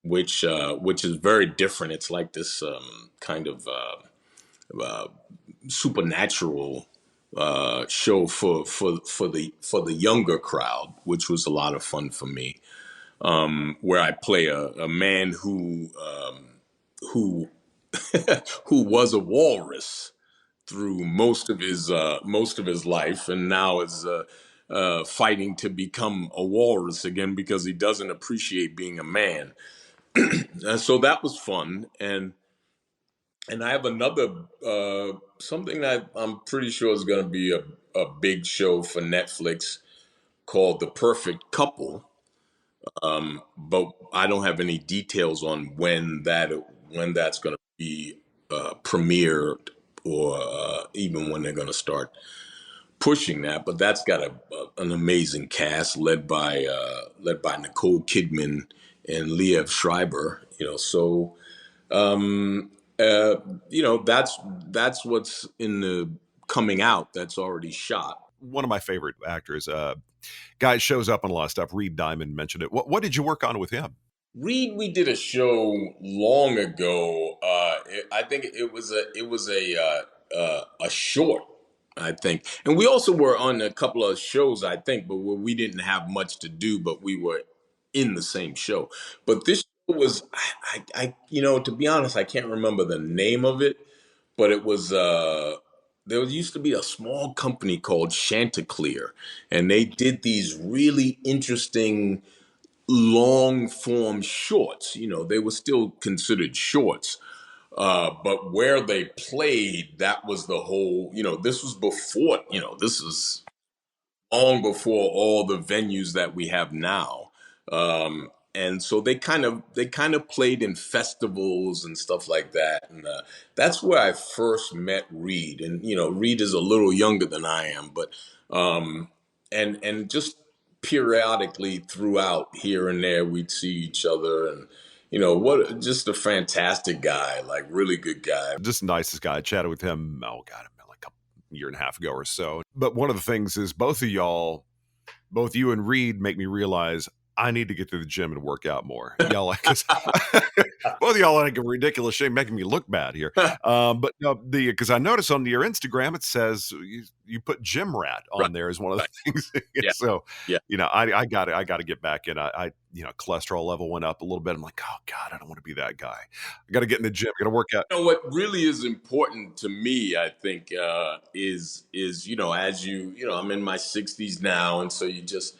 which is very different. It's like this kind of uh, supernatural show for the younger crowd, which was a lot of fun for me. Where I play a man who who was a walrus through most of his life, and now is fighting to become a walrus again because he doesn't appreciate being a man. And so that was fun, and I have another something that I'm pretty sure is going to be a big show for Netflix called The Perfect Couple. But I don't have any details on when that's going to be premiered, or even when they're going to start pushing that. But that's got an amazing cast led by Nicole Kidman and Liev Schreiber. That's what's in the coming out that's already shot. One of my favorite actors, guy shows up on a lot of stuff. Reed Diamond mentioned it. What did you work on with him? Reed, we did a show long ago. I think it was a short, I think, and we also were on a couple of shows, I think, but where we didn't have much to do, but we were in the same show. But this show was, to be honest, I can't remember the name of it, but it was. There used to be a small company called Chanticleer, and they did these really interesting long form shorts. You know, they were still considered shorts. But where they played, that was the whole, you know, this was before, you know, this is long before all the venues that we have now. And so they kind of played in festivals and stuff like that. And that's where I first met Reed. And you know, Reed is a little younger than I am, but and just periodically throughout here and there, we'd see each other. And you know, what just a fantastic guy, like really good guy. Just nicest guy. I chatted with him, oh God, like a year and a half ago or so. But one of the things is both of y'all, both you and Reed, make me realize I need to get to the gym and work out more. Y'all, like, 'cause both of y'all are like a ridiculous shame, making me look bad here. But no, because I noticed on your Instagram it says you put gym rat on Right. there as one of the things. Yeah. So Yeah. you know, I got to get back in. I you know, cholesterol level went up a little bit. I'm like, oh God, I don't want to be that guy. I got to get in the gym. I got to work out. You know what really is important to me, I think, is you know, as you know, I'm in my 60s now, and so you just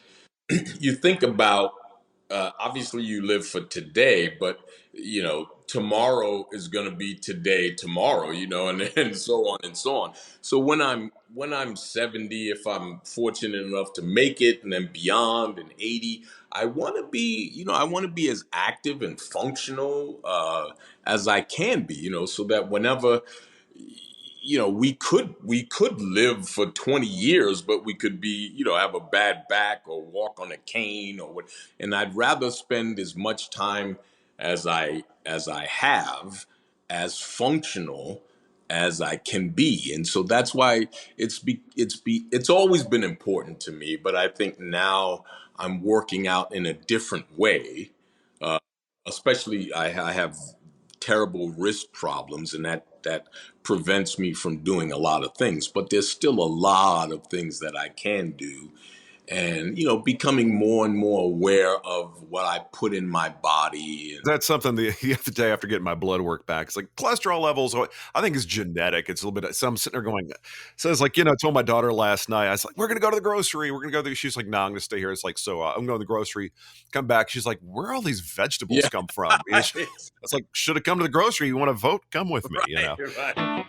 you think about obviously you live for today, but you know tomorrow is going to be today tomorrow, you know, and and so on and so on. So when I'm 70, if I'm fortunate enough to make it, and then beyond, and 80, I want to be, you know, I want to be as active and functional as I can be, you know, so that whenever, you know, we could live for 20 years, but we could be, you know, have a bad back or walk on a cane or what. And I'd rather spend as much time as I have as functional as I can be. And so that's why it's always been important to me, but I think now I'm working out in a different way. uh, Especially I have terrible wrist problems, and that prevents me from doing a lot of things, but there's still a lot of things that I can do. And you know, becoming more and more aware of what I put in my body. And That's something the other day after getting my blood work back. It's like cholesterol levels, I think is genetic. It's a little bit, so I'm sitting there going, so it's like, you know, I told my daughter last night, I was like, we're going to go to the grocery. We're going to go there. She's like, no, I'm going to stay here. It's like, so I'm going to the grocery, come back. She's like, where all these vegetables yeah. come from? It's like, should have come to the grocery. You want to vote? Come with me, you know? Right.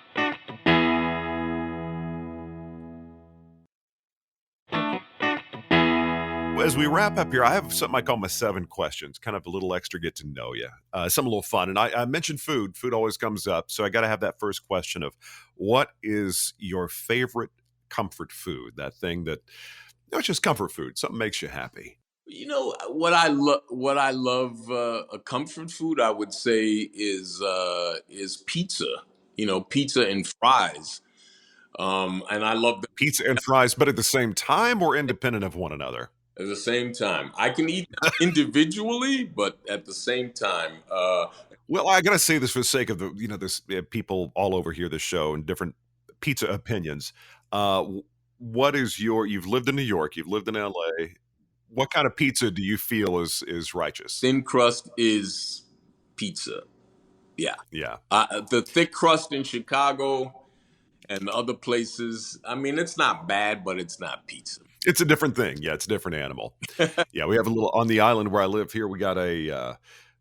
As we wrap up here, I have something I call my 7 questions, kind of a little extra get to know you, something a little fun. And I mentioned food. Food always comes up. So I got to have that first question of what is your favorite comfort food? That thing that, you know, it's just comfort food. Something makes you happy. You know what I love a comfort food, I would say, is pizza. You know, pizza and fries. And I love them Pizza and fries, but at the same time or independent of one another? at the same time. I can eat them individually, but at the same time, Well, I got to say this for the sake of the, you know, there's people all over here, this show, and different pizza opinions. What is you've lived in New York, you've lived in LA. What kind of pizza do you feel is righteous? thin crust is pizza. Yeah. Yeah. The thick crust in Chicago and other places, I mean, it's not bad, but it's not pizza. It's a different thing. Yeah, it's a different animal. Yeah, we have a little on the island where I live here. We got a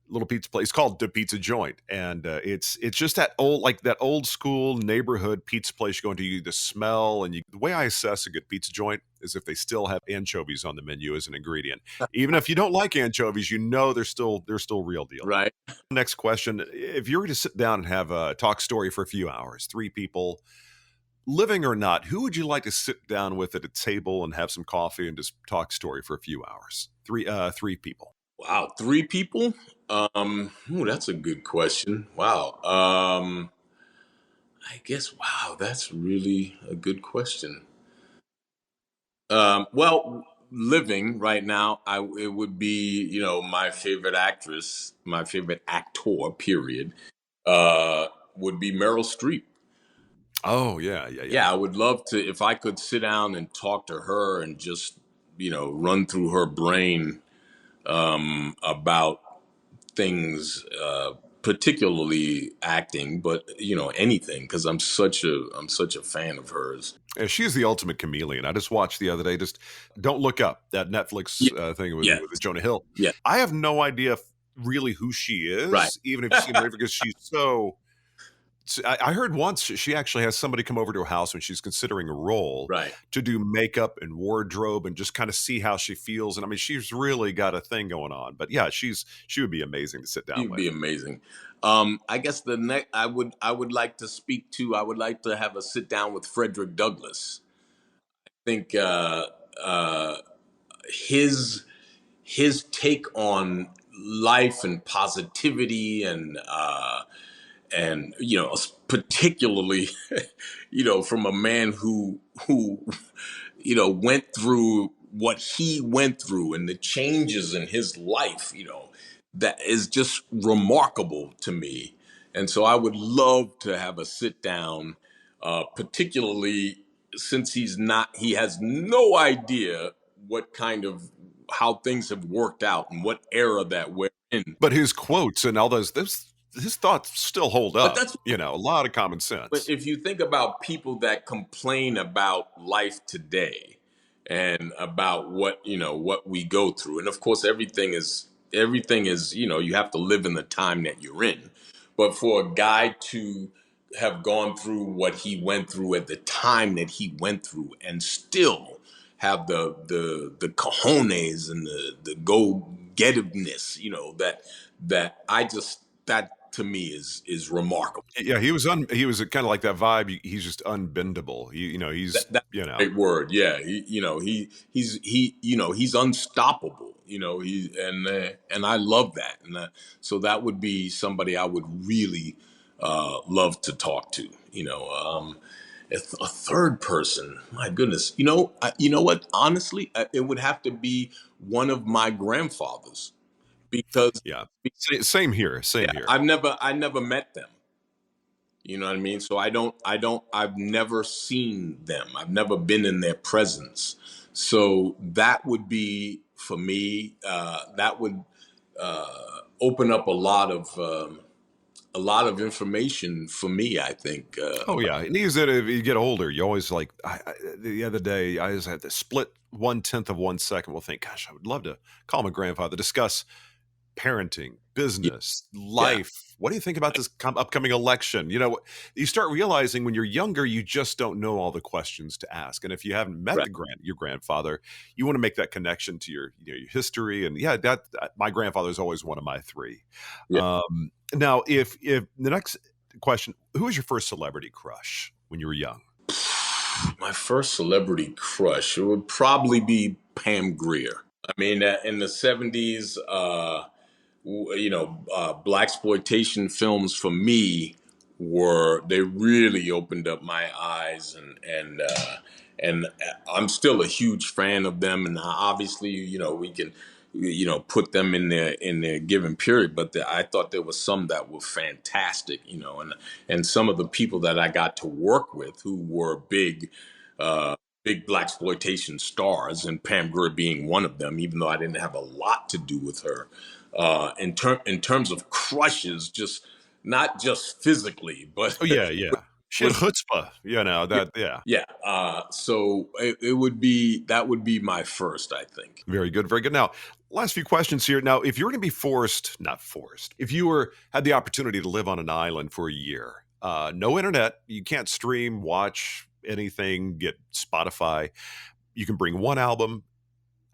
little pizza place called the Pizza Joint, and it's just that old, like that old school neighborhood pizza place you go into. The smell and the way I assess a good pizza joint is if they still have anchovies on the menu as an ingredient. Even if you don't like anchovies, you know they're still real deal. Right. Next question: if you were to sit down and have a talk story for a few hours, 3 people, living or not, who would you like to sit down with at a table and have some coffee and just talk story for a few hours? Three people. Wow, 3 people? Ooh, that's a good question. Wow. I guess, wow, that's really a good question. Well, living right now, it would be, you know, my favorite actress, my favorite actor, period, would be Meryl Streep. Oh yeah, yeah, yeah. Yeah, I would love to, if I could sit down and talk to her and just, you know, run through her brain about things. particularly acting, but anything, because I'm such a fan of hers. And she is the ultimate chameleon. I just watched the other day. Just Don't Look Up, that Netflix Yeah, thing yeah, with Jonah Hill. yeah. I have no idea really who she Right, is, even if you've seen her, because she's so. I heard once she actually has somebody come over to her house when she's considering a role right. to do makeup and wardrobe and just kind of see how she feels. And I mean, she's really got a thing going on. But yeah, she would be amazing to sit down She'd be with. amazing. I guess the next I would like to speak to. I would like to have a sit down with Frederick Douglass. I think uh, his his take on life and positivity and particularly from a man who went through what he went through and the changes in his life, that is just remarkable to me. And so I would love to have a sit down, particularly since he has no idea what kind of how things have worked out and what era that we're in. But his quotes and all his thoughts still hold But up. that's A lot of common But sense. if you think about people that complain about life today and about what we go through, and of course everything is you have to live in the time that you're in. But for a guy to have gone through what he went through at the time that he went through and still have the cojones and the go getiveness, that to me is remarkable. Yeah, he was kind of like that vibe. He's just unbendable. That's a great word. Yeah, he's unstoppable. And I love that. So that would be somebody I would really love to talk to. A third person. My goodness. You know what? Honestly, it would have to be one of my grandfathers because Yeah. Same here. yeah, Same here. I never met them. You know what I mean? So I've never seen them. I've never been in their presence. So that would be, for me, that would open up a lot of information for me, I think. Oh yeah, and is that if you get older, you always like. The other day, I just had to split 1/10 of 1 second. We'll think, gosh, I would love to call my grandfather, discuss parenting, Yeah, business, yeah, life. What do you think about this upcoming election? You start realizing when you're younger, you just don't know all the questions to ask. And if you haven't met right. your grandfather, you want to make that connection to your history. And yeah, my grandfather is always one of my three. Yeah. Now, if the next question, who was your first celebrity crush when you were young? My first celebrity crush, it would probably be Pam Grier. I mean, in the '70s, black exploitation films for me they really opened up my eyes, and I'm still a huge fan of them. And obviously, we can put them in their given period, but I thought there was some that were fantastic, and some of the people that I got to work with who were uh, big black exploitation stars, and Pam Grier being one of them, even though I didn't have a lot to do with her. In terms of crushes, just not just physically, but Oh yeah, yeah. She had was chutzpah, yeah, that yeah. yeah. So that would be my first, I think. Very good, very good. Now, last few questions here. Now, if you were going to be not forced, if you had the opportunity to live on an island for a year, no internet, you can't stream, watch anything, get Spotify. You can bring one album,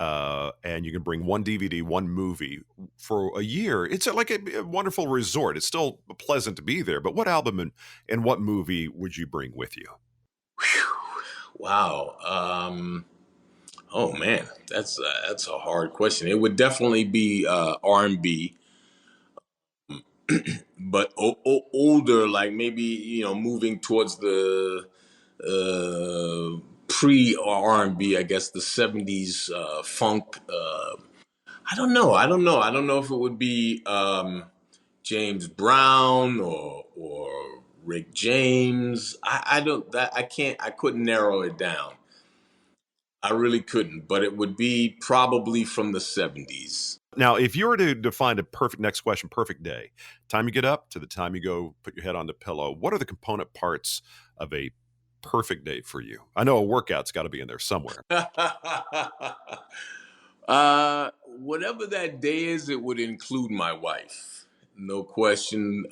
and you can bring one DVD, one movie for a year. It's like a wonderful resort. It's still pleasant to be there. But what album and what movie would you bring with you? Whew. Wow. Oh man, that's a hard question. It would definitely be R&B, but older, like maybe moving towards the pre R&B, I guess the '70s funk. I don't know if it would be James Brown or Rick James. I don't that I can't I couldn't narrow it down. I really couldn't, but it would be probably from the '70s. Now, if you were to define a perfect next question, perfect day, time you get up to the time you go put your head on the pillow, what are the component parts of a perfect day for you? I know a workout's got to be in there somewhere. Whatever that day is, it would include my wife. No question.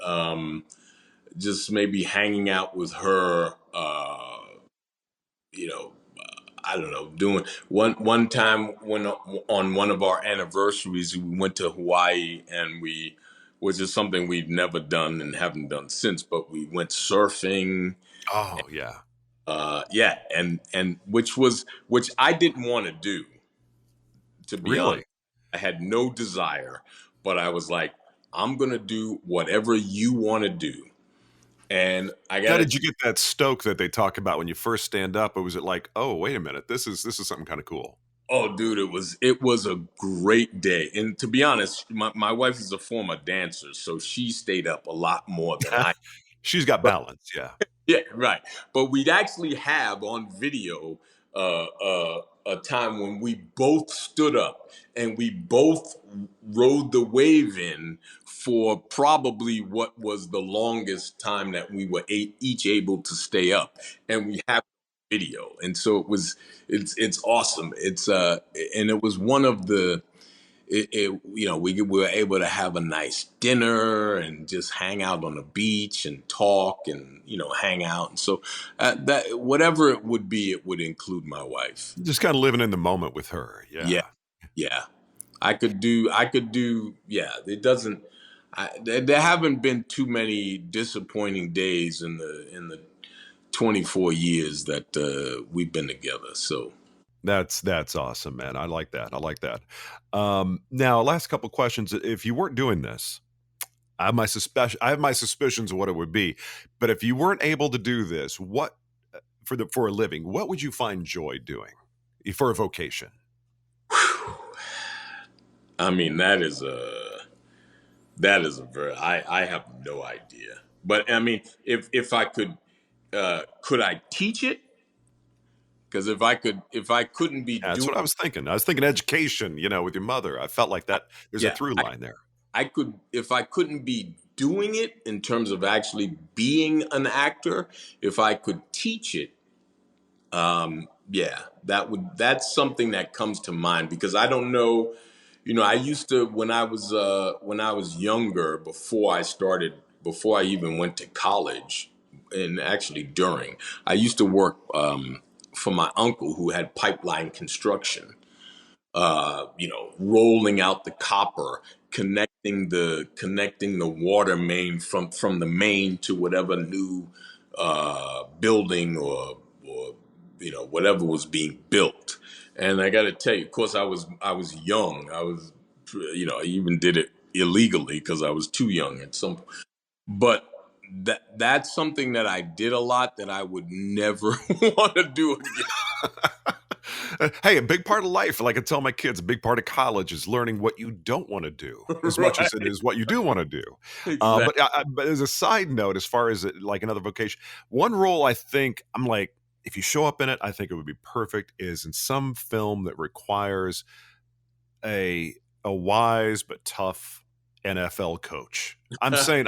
Just maybe hanging out with her, you know, I don't know, doing one time when on one of our anniversaries we went to Hawaii and we which is something we've never done and haven't done since, but we went surfing. Oh, yeah. Yeah, and which I didn't want to do, to be honest. Really? I had no desire, but I was like, I'm gonna do whatever you want to do. And I How gotta did you get that stoke that they talk about when you first stand up? Or was it like, oh, wait a minute, this is something kind of cool? Oh, dude, it was a great day. And to be honest, my wife is a former dancer, so she stayed up a lot more than I. She's got But balance, yeah. yeah, right. But we'd actually have on video a time when we both stood up and we both rode the wave in for probably what was the longest time that we were each able to stay up, and we have video, and so it's awesome. It's and it was one of the we were able to have a nice dinner and just hang out on the beach and talk and hang out. And so that whatever it would be, it would include my wife. Just kind of living in the moment with her, Yeah, yeah. yeah. I could do. Yeah, it doesn't. There haven't been too many disappointing days in the 24 years that we've been together. So That's awesome, man. I like that. I like that. Now, last couple questions. If you weren't doing this, I have my suspicions of what it would be. But if you weren't able to do this, what for a living, what would you find joy doing for a vocation? I mean, that is a very I have no idea. But I mean, if I could I teach it? Because if I couldn't be That's doing, what I was thinking. I was thinking education, with your mother. I felt like that there's a yeah, through line there. I could, if I couldn't be doing it in terms of actually being an actor, if I could teach it, yeah, that's something that comes to mind because I don't know. I used to when I was younger, before I even went to college, and actually during, I used to work for my uncle who had pipeline construction. Rolling out the copper, connecting the water main from the main to whatever new building or whatever was being built. And I got to tell you, of course, I was young. I even did it illegally because I was too young at some. But that's something that I did a lot that I would never want to do again. Hey, a big part of life, like I tell my kids, a big part of college is learning what you don't want to do as much as it Right? is what you do want to do. Exactly. But as a side note, as far as like another vocation, one role I think I'm like, if you show up in it, I think it would be perfect is in some film that requires a wise but tough NFL coach. I'm saying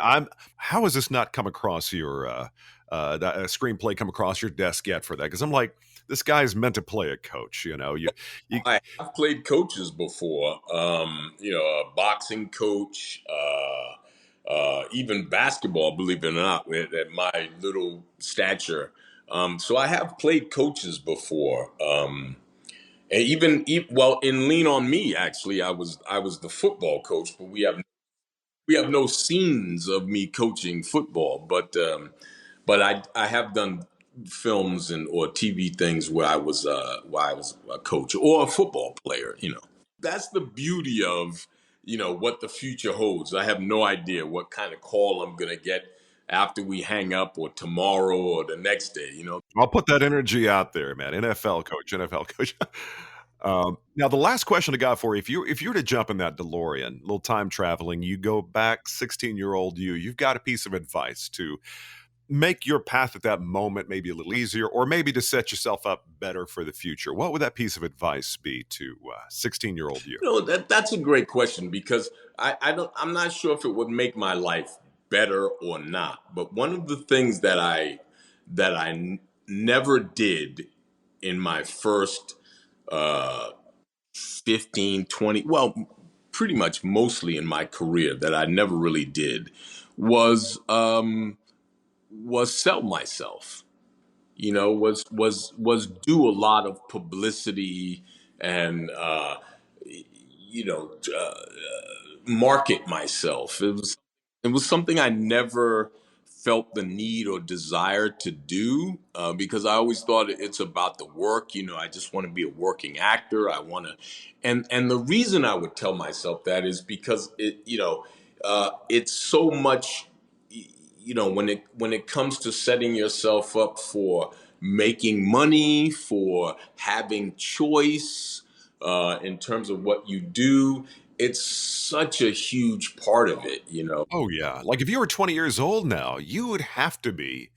how has this not come across your a screenplay come across your desk yet for that? Because I'm like, this guy's meant to play a coach. You I've played coaches before. A boxing coach, even basketball. Believe it or not, at my little stature. So I have played coaches before. And well, in Lean on Me, actually, I was the football coach, but we have no scenes of me coaching football. But I have done films and or TV things where I was a coach or a football player. That's the beauty of what the future holds. I have no idea what kind of call I'm gonna get after we hang up or tomorrow or the next day. I'll put that energy out there, man. NFL coach, NFL coach. Now, the last question I got for you: if you were to jump in that DeLorean, little time traveling, you go back, 16-year-old you've got a piece of advice to make your path at that moment maybe a little easier, or maybe to set yourself up better for the future? What would that piece of advice be to 16-year-old you? That's a great question because I'm not sure if it would make my life better or not. But one of the things that I never did in my first uh, 15, 20, well, pretty much mostly in my career that I never really did was sell myself. Was do a lot of publicity and you know uh, market myself. It was something I never felt the need or desire to do because I always thought it's about the work. I just want to be a working actor. I want to, and the reason I would tell myself that is because it's so much. When it comes to setting yourself up for making money, for having choice in terms of what you do, it's such a huge part of it. Oh, yeah. Like if you were 20 years old now, you would have to be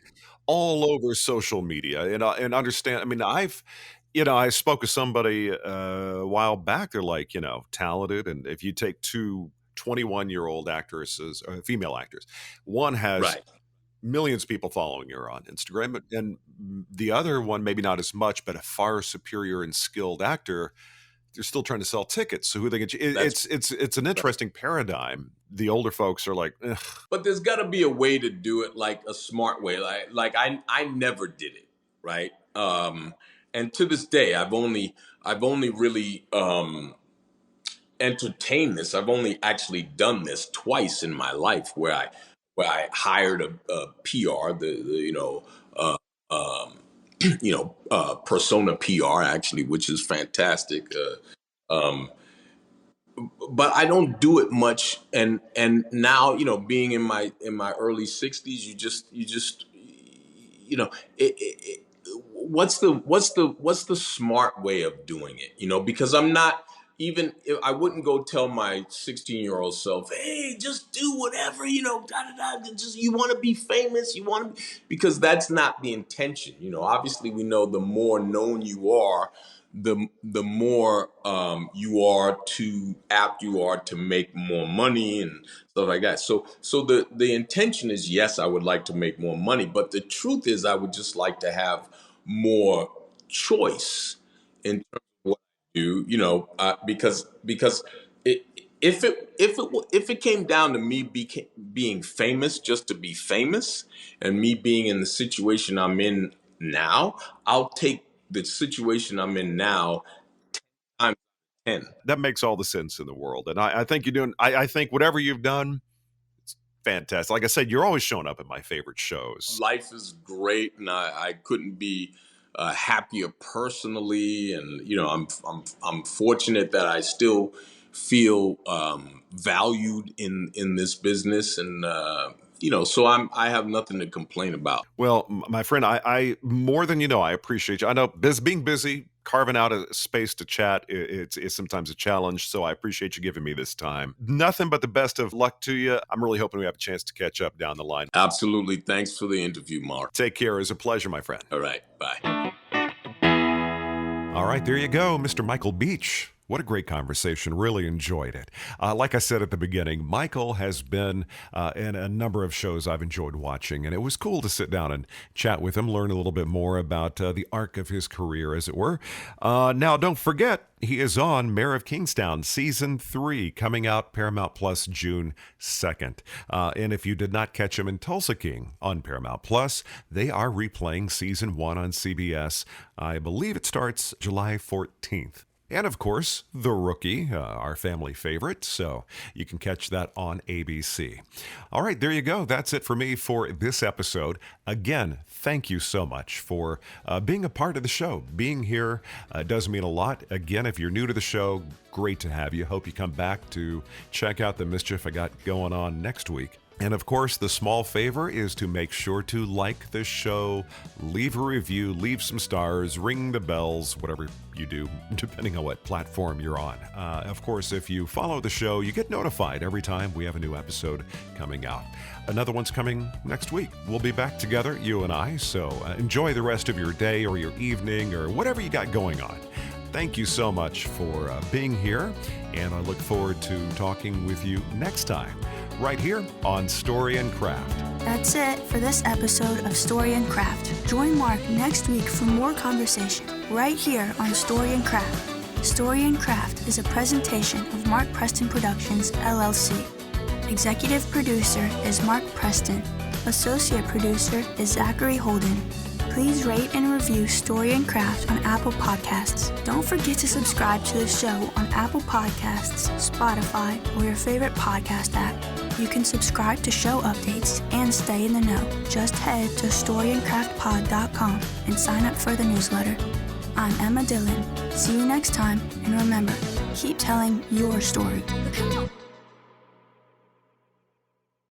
all over social media and understand. I mean, I spoke with somebody a while back. They're like, talented. And if you take two 21-year-old actresses, female actors, one has Right. millions of people following her on Instagram, and the other one, maybe not as much, but a far superior and skilled actor. They're still trying to sell tickets. So who they get? That's It's an right. interesting paradigm. The older folks are like, "Ugh." But there's got to be a way to do it, like a smart way. Like I never did it, right? And to this day, I've only really entertained this. I've only actually done this twice in my life, where I hired a PR, uh, um, persona PR actually, which is fantastic. But I don't do it much. And now, being in my early 60s, you just you know what's the smart way of doing it? Because I'm not, even if I wouldn't go tell my 16-year-old self, hey, just do whatever, da, da, da, just you want to be famous, because that's not the intention. Obviously we know the more known you are, the more you are to apt you are to make more money and stuff like that. So the intention is, yes, I would like to make more money, but the truth is I would just like to have more choice in terms of what I do. Because it, if it came down to me being famous just to be famous, and me being in the situation I'm in now, I'll take the situation I'm in now times 10. That makes all the sense in the world. And I think you're doing, I think whatever you've done, it's fantastic. Like I said, you're always showing up at my favorite shows. Life is great, and I couldn't be happier personally. And I'm fortunate that I still feel valued in this business, and so I have nothing to complain about. Well, my friend, I more than you know, I appreciate you. I know being busy, carving out a space to chat, it's sometimes a challenge. So I appreciate you giving me this time. Nothing but the best of luck to you. I'm really hoping we have a chance to catch up down the line. Absolutely. Thanks for the interview, Mark. Take care. It's a pleasure, my friend. All right. Bye. All right, there you go, Mr. Michael Beach. What a great conversation. Really enjoyed it. Like I said at the beginning, Michael has been in a number of shows I've enjoyed watching, and it was cool to sit down and chat with him, learn a little bit more about the arc of his career, as it were. Now, don't forget, he is on Mayor of Kingstown, Season 3, coming out Paramount Plus June 2nd. And if you did not catch him in Tulsa King on Paramount Plus, they are replaying Season 1 on CBS. I believe it starts July 14th. And of course, The Rookie, our family favorite, so you can catch that on ABC. All right, there you go. That's it for me for this episode. Again, thank you so much for being a part of the show. Being here does mean a lot. Again, if you're new to the show, great to have you. Hope you come back to check out the mischief I got going on next week. And of course, the small favor is to make sure to like the show, leave a review, leave some stars, ring the bells, whatever you do, depending on what platform you're on. Of course, if you follow the show, you get notified every time we have a new episode coming out. Another one's coming next week. We'll be back together, you and I, so enjoy the rest of your day or your evening or whatever you got going on. Thank you so much for being here, and I look forward to talking with you next time, right here on Story and Craft. That's it for this episode of Story and Craft. Join Mark next week for more conversation, right here on Story and Craft. Story and Craft is a presentation of Mark Preston Productions, LLC. Executive producer is Mark Preston. Associate producer is Zachary Holden. Please rate and review Story and Craft on Apple Podcasts. Don't forget to subscribe to the show on Apple Podcasts, Spotify, or your favorite podcast app. You can subscribe to show updates and stay in the know. Just head to storyandcraftpod.com and sign up for the newsletter. I'm Emma Dillon. See you next time, and remember, keep telling your story.